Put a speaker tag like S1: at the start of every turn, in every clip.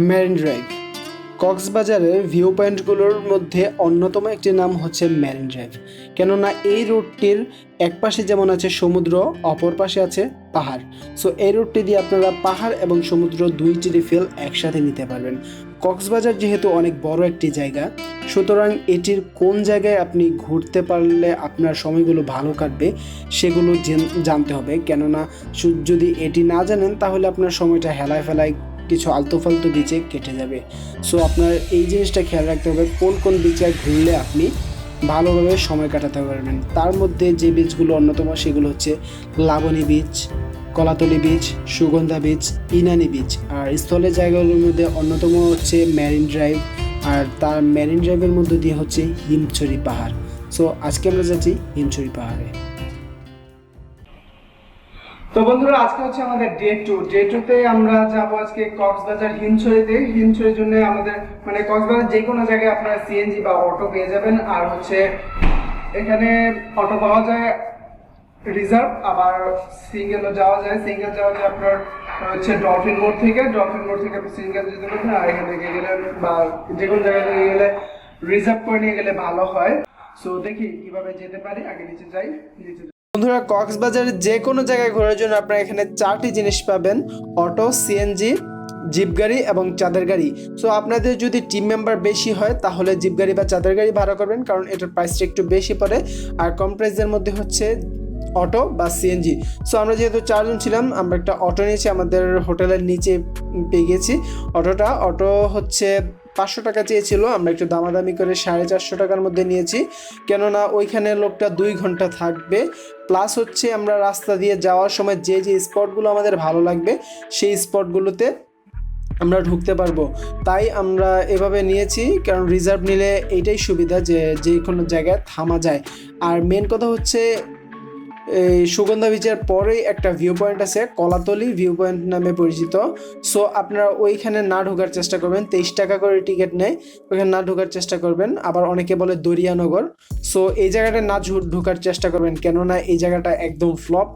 S1: Marine drive কক্সবাজারের view পয়েন্টগুলোর মধ্যে অন্যতম একটি নাম হচ্ছে মেরিন ড্রাইভ। কেননা এই রুটটির এক পাশে যেমন আছে সমুদ্র, অপর পাশে আছে পাহাড়। সো এই রুটটি দিয়ে আপনারা পাহাড় এবং সমুদ্র দুইটিরই ফিল একসাথে নিতে পারবেন। কক্সবাজার যেহেতু অনেক বড় একটি জায়গা, সুতরাং এটির কোন জায়গায় আপনি ঘুরতে পারলে আপনার সময়গুলো ভালো কাটবে সেগুলো জানতে হবে। কেননা যদি এটি না জানেন তাহলে আপনার সময়টা হেলায় ফেলায় কিছু আলতু ফালতু বিচে কেটে যাবে। সো আপনার এই জিনিসটা খেয়াল রাখতে হবে কোন কোন বিচে ঘুরলে আপনি ভালোভাবে সময় কাটাতে পারবেন। তার মধ্যে যে বিচগুলো অন্যতম সেগুলো হচ্ছে Laboni beach, Kolatoli beach, Sugandha beach, Inani beach. আর স্থলের জায়গাগুলোর মধ্যে অন্যতম হচ্ছে মেরিন ড্রাইভ, আর তার মেরিন ড্রাইভের মধ্যে দিয়ে হচ্ছে হিমছড়ি পাহাড়। সো আজকে আমরা যাচ্ছি হিমছড়ি পাহাড়ে। তো বন্ধুরা, আজকে হচ্ছে আমাদের ডে টুতে আমরা যাবো আজকে কক্সবাজার হিমছড়িতে। হিমছড়ির জন্য আমাদের কক্সবাজার যে কোনো জায়গায় আপনারা সিএনজি বা অটো পেয়ে যাবেন। আর হচ্ছে এখানে অটো পাওয়া যায় রিজার্ভ, আবার সিঙ্গেলও যাওয়া যায়। সিঙ্গেল যাওয়া যায় আপনার হচ্ছে ডলফিন মোড় থেকে আপনি সিঙ্গেল যেতে পারবেন। আর এখান থেকে গেলে বা যে কোনো জায়গায় থেকে গেলে রিজার্ভ করে নিয়ে গেলে ভালো হয়। সো দেখি কিভাবে যেতে পারি। আগে নিচে যাই। বন্ধুরা, কক্সবাজারের যে কোনো জায়গায় ঘোরার জন্য আপনারা এখানে 4টি জিনিস পাবেন: অটো, সিএনজি, জিপ গাড়ি এবং চাঁদের গাড়ি। সো আপনাদের যদি টিম মেম্বার বেশি হয় তাহলে জিপ গাড়ি বা চাঁদের গাড়ি ভাড়া করবেন, কারণ এটার প্রাইসটা একটু বেশি পড়ে। আর কম প্রাইসের মধ্যে হচ্ছে অটো বা সিএনজি। সো আমরা যেহেতু 4 জন ছিলাম, আমরা একটা অটো নিয়েছি, আমাদের হোটেলের নিচে পেয়ে গেছি অটো হচ্ছে 500 টাকা চেয়েছিল, আমরা একটু দামাদামি করে 450 টাকার মধ্যে নিয়েছি। কেননা ওইখানে লোকটা 2 ঘন্টা থাকবে, প্লাস হচ্ছে আমরা রাস্তা দিয়ে যাওয়ার সময় যে স্পটগুলো আমাদের ভালো লাগবে সেই স্পটগুলোতে আমরা ঢুকতে পারবো। তাই আমরা এভাবে নিয়েছি, কারণ রিজার্ভ নিলে এইটাই সুবিধা যে কোনো জায়গায় থামা যায়। আর মেন কথা হচ্ছে এই সুগন্ধা বিচের পরেই একটা ভিউ পয়েন্ট আছে, কলাতলি ভিউ পয়েন্ট নামে পরিচিত। সো আপনারা ওইখানে না ঢোকার চেষ্টা করবেন, 23 টাকা করে টিকিট নেয়, ওইখানে না ঢোকার চেষ্টা করবেন। আবার অনেকে বলে দরিয়ানগর। সো এই জায়গাটা না ঢোকার চেষ্টা করবেন, কেননা এই জায়গাটা একদম ফ্লপ।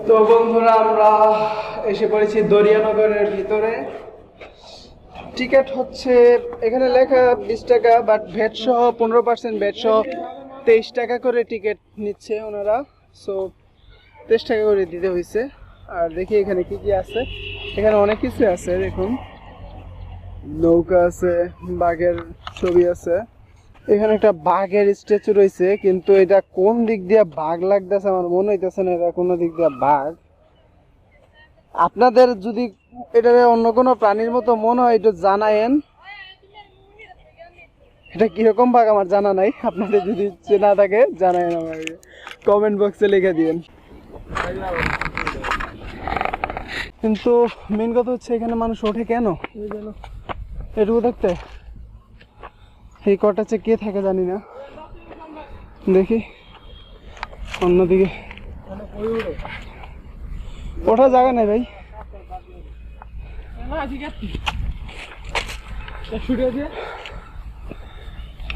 S1: তো বন্ধুরা, আমরা এসে পড়েছি দরিয়ানগরের ভিতরে। টিকিট হচ্ছে এখানে লেখা 20 টাকা, বাট ভ্যাট সহ 15% ভ্যাট সহ 23 টাকা করে টিকিট নিচ্ছে ওনারা। সো 23 টাকা করে দিতে হয়েছে। আর দেখি এখানে কি কি আছে। এখানে অনেক কিছু আছে, দেখুন নৌকা আছে, বাঘের ছবি আছে। এখানে একটা বাঘের স্ট্যাচু রয়েছে, কিন্তু এটা কোন দিক দিয়ে বাঘ লাগতেছে আমার মনে হইতেছে না এটা কোনো দিক দিয়ে বাঘ। আপনাদের যদি এটা অন্য কোনো প্রাণীর মতো মনে হয় একটু জানায়েন, এটা কিরকম বাঘ আমার জানা নাই। আপনাদের যদি চেনা থাকে জানায়েন, আমাকে কমেন্ট বক্সে লিখে দিয়েন। কিন্তু মেন কথা হচ্ছে এখানে মানুষ ওঠে কেন এটুকু দেখতে। এই কটাচ্ছে কে থাকে জানি না, দেখি অন্যদিকে ওঠার জায়গা নেই ভাই।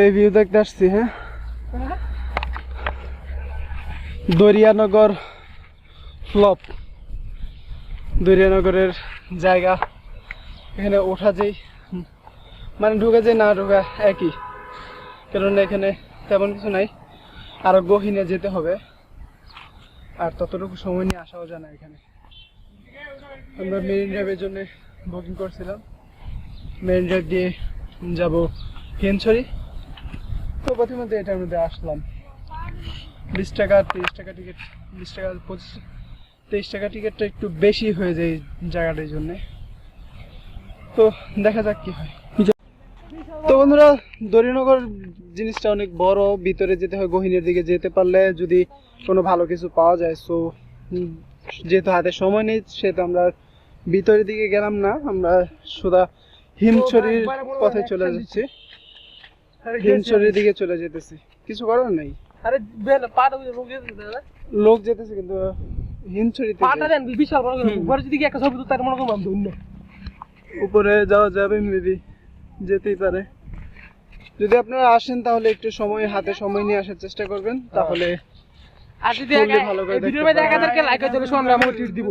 S1: এই ভিউ দেখতে আসছি। হ্যাঁ, দরিয়ানগর ফ্লপ, দরিয়ানগরের জায়গা। এখানে ওঠা যায় ঢোকা যায় না ঢোকা একই, কেননা এখানে তেমন কিছু নাই, আরো গহীনে যেতে হবে। আর ততটুকু সময় নিয়ে আসাও যায় না। এখানে আমরা মেরিন ড্রাইভের জন্য বুকিং করছিলাম, মেরিন ড্রাইভ দিয়ে যাব হিমছড়ি। তো প্রথমে এটার মধ্যে আসলাম। 20 টাকা 30 টাকা টিকিট, 20 টাকা 23 টাকা টিকিটটা একটু বেশি হয়ে যায় জায়গাটার জন্য। তো দেখা যাক কি হয়। তো বন্ধুরা, দরিয়ানগর জিনিসটা অনেক বড়, ভিতরে যেতে হয়, গহীনের দিকে যেতে পারলে যদি কোনো ভালো কিছু পাওয়া যায়। সো যেহেতু হাতে সময় নেই সেহেতু আমরা ভিতরের দিকে গেলাম না, আমরা শুধু হিমছড়ির পথে চলে যাচ্ছি, হিমছড়ির দিকে চলে যেতেছি। কিছু করার নাই, লোক যেতেছে কিন্তু হিমছড়িতে উপরে যাওয়া যাবে, মেবি যেতেই পারে। যদি আপনারা আসেন তাহলে একটু হাতে সময় নিয়ে আসার চেষ্টা করবেন, তাহলে
S2: আর যদি ভিডিওর মধ্যে 1000কে লাইক হয়ে যাবে শুনলে আমি ট্রিট দিব।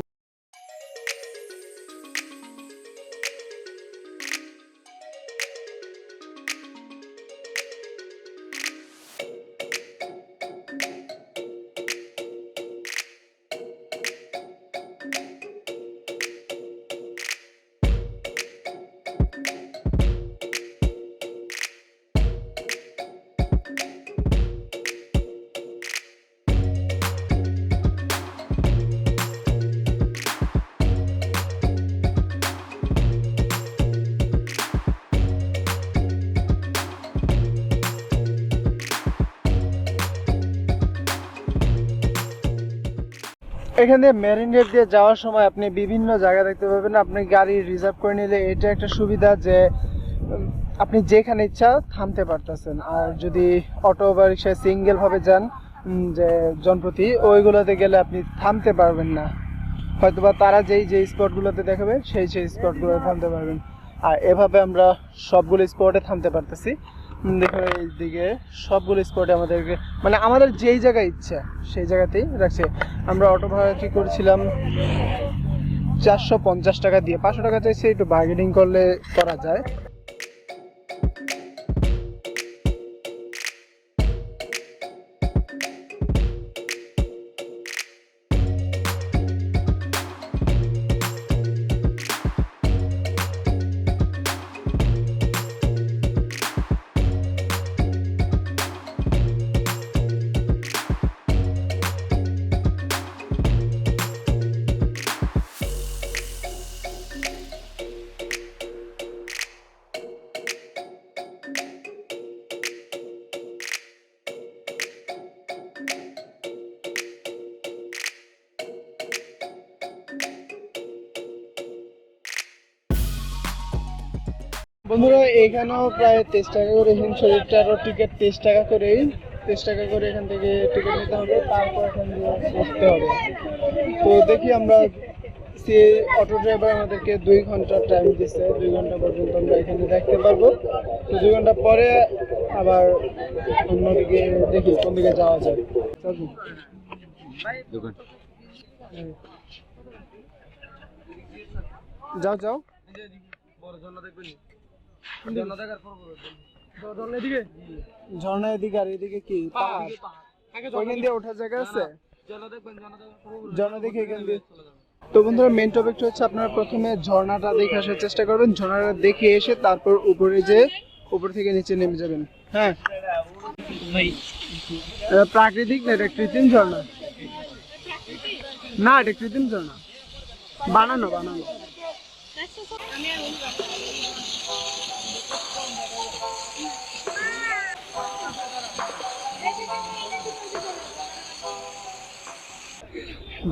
S1: এখান দিয়ে মেরিন ড্রাইভ দিয়ে যাওয়ার সময় আপনি বিভিন্ন জায়গা দেখতে পাবেন। আপনি গাড়ি রিজার্ভ করে নিলে এটা একটা সুবিধা যে আপনি যেখানে ইচ্ছা থামতে পারতেছেন। আর যদি অটো বা রিক্সায় সিঙ্গেল ভাবে যান যে জনপ্রতি, ওইগুলোতে গেলে আপনি থামতে পারবেন না, হয়তোবা তারা যেই স্পটগুলোতে দেখাবে সেই স্পটগুলোতে থামতে পারবেন। আর এভাবে আমরা সবগুলো স্পটে থামতে পারতেছি। দেখুন এইদিকে সবগুলো স্পটে আমাদেরকে মানে আমাদের যেই জায়গায় ইচ্ছা সেই জায়গাতেই রাখছে। আমরা অটো ভাড়া কি করেছিলাম 450 টাকা দিয়ে, 500 টাকা চাইছে, একটু বার্গেনিং করলে করা যায়। বন্ধুরা এখানেও প্রায় 23 টাকা করে, হিমশরীরটারও টিকিট 23 টাকা করেই, 23 টাকা করে এখান থেকে টিকিট নিতে হবে, তারপর এখান দিয়ে বসতে হবে। তো দেখি আমরা, সে অটো ড্রাইভার আমাদেরকে 2 ঘন্টা টাইম দিচ্ছে, 2 ঘন্টা পর্যন্ত আমরা এখানে দেখতে পারবো। তো 2 ঘন্টা পরে আবার অন্যদিকে দেখি কোন দিকে যাওয়া যায়। যাও যাও, ঝর্ণা এদিকে, আর এদিকে কি ওইখান দিয়ে ওঠার জায়গা আছে, ঝর্ণা দেখে এখান দিয়ে। তো বন্ধুরা মেন টপিকটা হচ্ছে আপনারা প্রথমে ঝর্ণাটা দেখে আসার চেষ্টা করবেন, ঝর্ণাটা দেখে এসে তারপর উপরে যে উপর থেকে নিচে নেমে যাবেন। হ্যাঁ, প্রাকৃতিক না, এটা কৃত্রিম ঝর্ণা না, এটা কৃত্রিম ঝর্ণা, বানানো বানানো।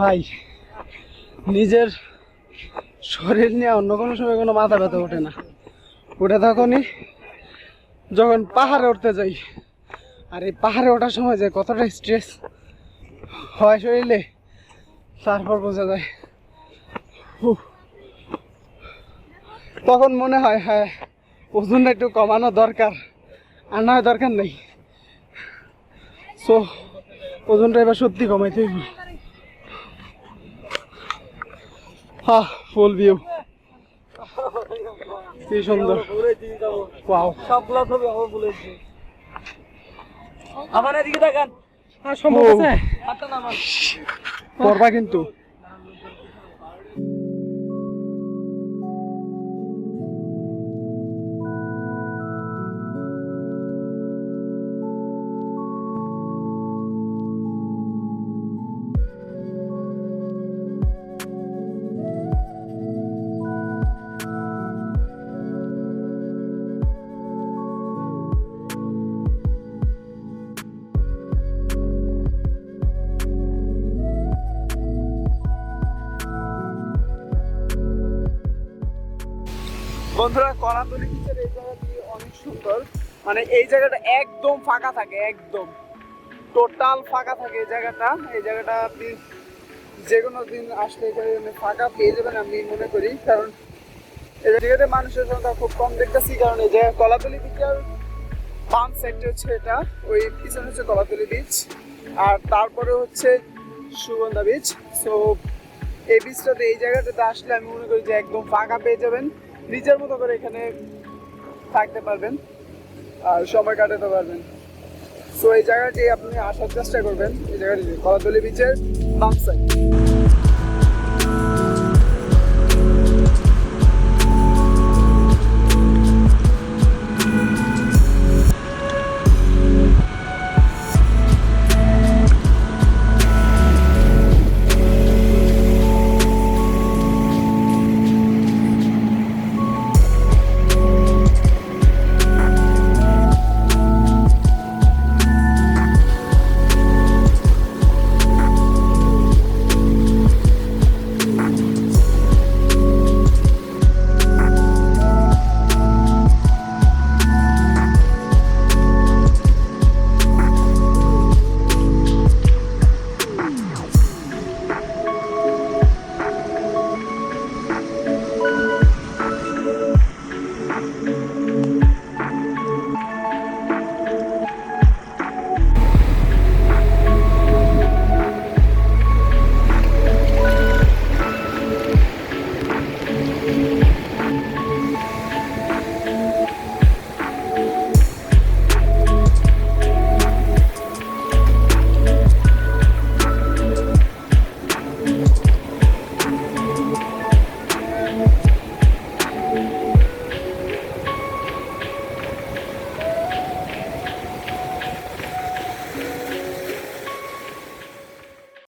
S1: ভাই নিজের শরীর নিয়ে অন্য কোনো সময় কোনো মাথা ব্যথা ওঠে না, ওঠে তখনই যখন পাহাড়ে উঠতে যাই। আর এই পাহাড়ে ওঠার সময় যে কতটা স্ট্রেস হয় শরীরে তারপর বোঝা যায়। তখন মনে হয় হ্যাঁ ওজনটা একটু কমানো দরকার, আর না হয় দরকার নেই। সো ওজনটা এবার সত্যি কমাইতে হইব। হ্যাঁ, ফুল ভিউ কি সুন্দর। ওয়াও, সবগুলো ছবি আমার বলেছি। আমার এদিকে দেখেন, হ্যাঁ সম্ভব আছে, হাতটা নামান করবা কিন্তু। বন্ধুরা কলাতলি বিচের এই জায়গাটি অনেক সুন্দর, মানে এই জায়গাটা একদম ফাঁকা থাকে, একদম টোটাল ফাঁকা থাকে এই জায়গাটা। এই জায়গাটা আপনি যে কোনো দিন আসলে ফাঁকা পেয়ে যাবেন আমি মনে করি, কারণ এই জায়গাতে মানুষের সংখ্যা খুব কম দেখতেছি। কারণ এই জায়গায় কলাতলি বিচের বাম সাইডটা হচ্ছে এটা, ওই পিছনে হচ্ছে কলাতলি বিচ। আর তারপরে হচ্ছে সুগন্ধা বিচ। সো এই বিচটাতে, এই জায়গাটাতে আসলে আমি মনে করি যে একদম ফাঁকা পেয়ে যাবেন, নিজের মতো করে এখানে থাকতে পারবেন আর সময় কাটাতে পারবেন। সো এই জায়গাটি আপনি আসার চেষ্টা করবেন, এই জায়গাটি কলাতলি বিচের বাম সাইড।